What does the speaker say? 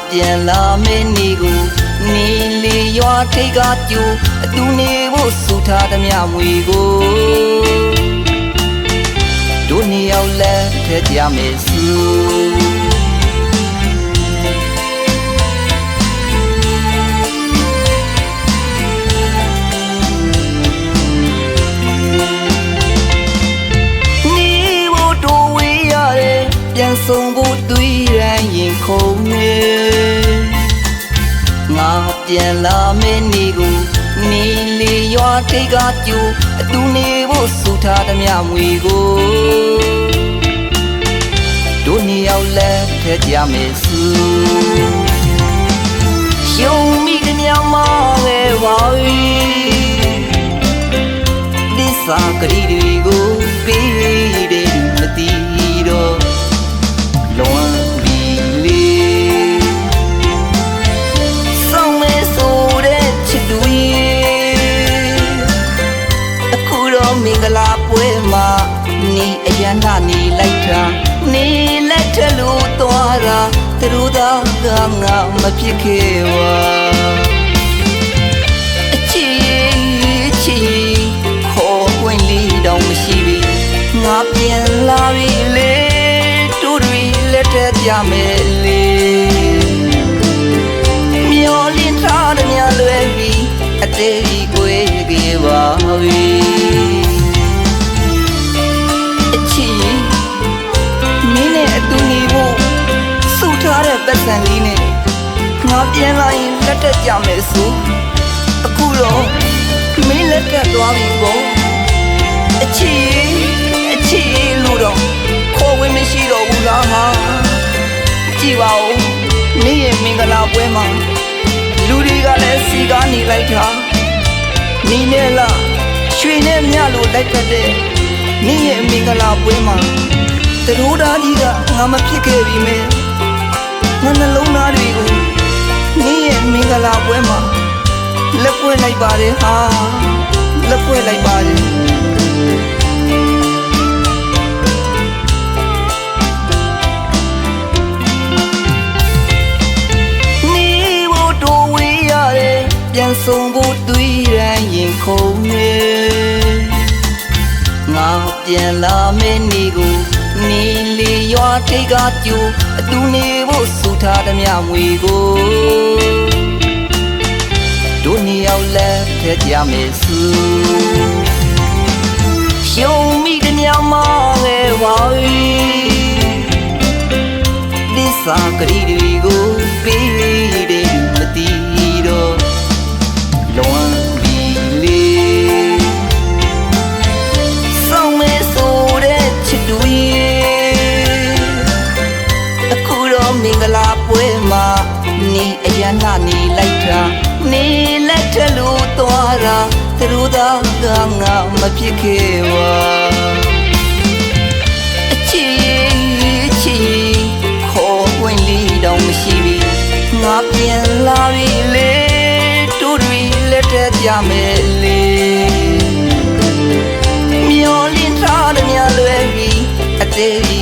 ပြန်လာမယ့်နေ့ကိုနေလေရွာထိတ်ကကြိုအတူနေဖို့ဆူထားသမျှမွေကိုတို့နှစ်ယောက်လက်ထက်ကြမယ်စုပြန်ဆုံးဖို့တွေ့ရရင်ခုံနေငါပြန်လာမယ့်နေ့ကိုနေလေရွာထိတ်ကကြိုအတူနေဖို့ဆူထားသမျှမွေကိုတို့နှစ်ယောက်လက်ထက်ကြမယ်စုရှုံးမိတဲ့မြောင်မလေးပါဒီစာကလေးတွေကိုပေးတယ်မသိတော့လွန်ပြီးလေဆောင်းမဲဆိုတဲ့ချစ်သူရဲ့အခုတော့မင်္ဂလာပွဲမှာနေအရန်ကနေလိုက်တာနေလက်ထလို့သွားတာသူတို့သာကငါမဖြစ်ခဲ့ပါအချစ်ခေါ်ဝင်လေးတော့မရှိပြီငါပြန်လာပြီလေလက်ထက်ကြမယ်လေမျောလင်းထားတဲ့များလွယ်ပြီးအသေးကြီးကိုခဲ့ပါပြီအချစ်မင်းနဲ့အတူနေဖို့စုထားတဲ့ပတ်စံလေးနဲ့ငါပြန်လာရင်လက်ထက်ကြမယ်ဆိုအခုတော့မင်းလက်ထက်သွားပြီပေါ့အချစ်လို့တော့ခေါ်ဝင်မရှိတော့ဘူးလားဟာကြည့်ပါဦးနေ့ရဲ့မင်္ဂလာပွဲမှာလူတွေကလည်းစီကားနေလိုက်တာနေနဲ့လားရွှေနဲ့မြလို့လိုက်ခတ်တဲ့နေ့ရဲ့မင်္ဂလာပွဲမှာတရိုးသားကြီးကငါမဖြစ်ခဲ့ပြီမဲငါနှလုံးသားတွေကိုနေ့ရဲ့မင်္ဂလာပွဲမှာလက်ပွေလိုက်ပါတယ်ဟာလက်ပွေလိုက်ပါတယ်ပြန်ဆုံးဖို့တွေ့ရရင်ခုံနေငါပြန်လာမယ့်နေ့ကိုနေလေရွာထိတ်ကကြိုအတူနေဖို့ဆူထားသမျှမွေကိုတို့နှစ်ယောက်လက်ထက်ကြမယ်စုရှုံးမိတဲ့မြောင်မလေးပါဒီစာကလေးတွေကိုပေးတယ်မသိတော့လွန်ပြီးလေဆောင်းမဲဆိုတဲ့ချစ်သူရဲ့အခုတော့မင်္ဂလာပွဲမှာနေအရန်နေလိုက်တာနေလက်ထလို့သွားတာသူတို့သာကငါမဖြစ်ခဲ့ပါအချစ်ခေါ်ဝင်လေးတော့မရှိပြီငါပြန်လာပြီလေလက်ထက်ကြမယ်လေမျောလင်းထားတဲ့များလွယ်ပြီးအသေး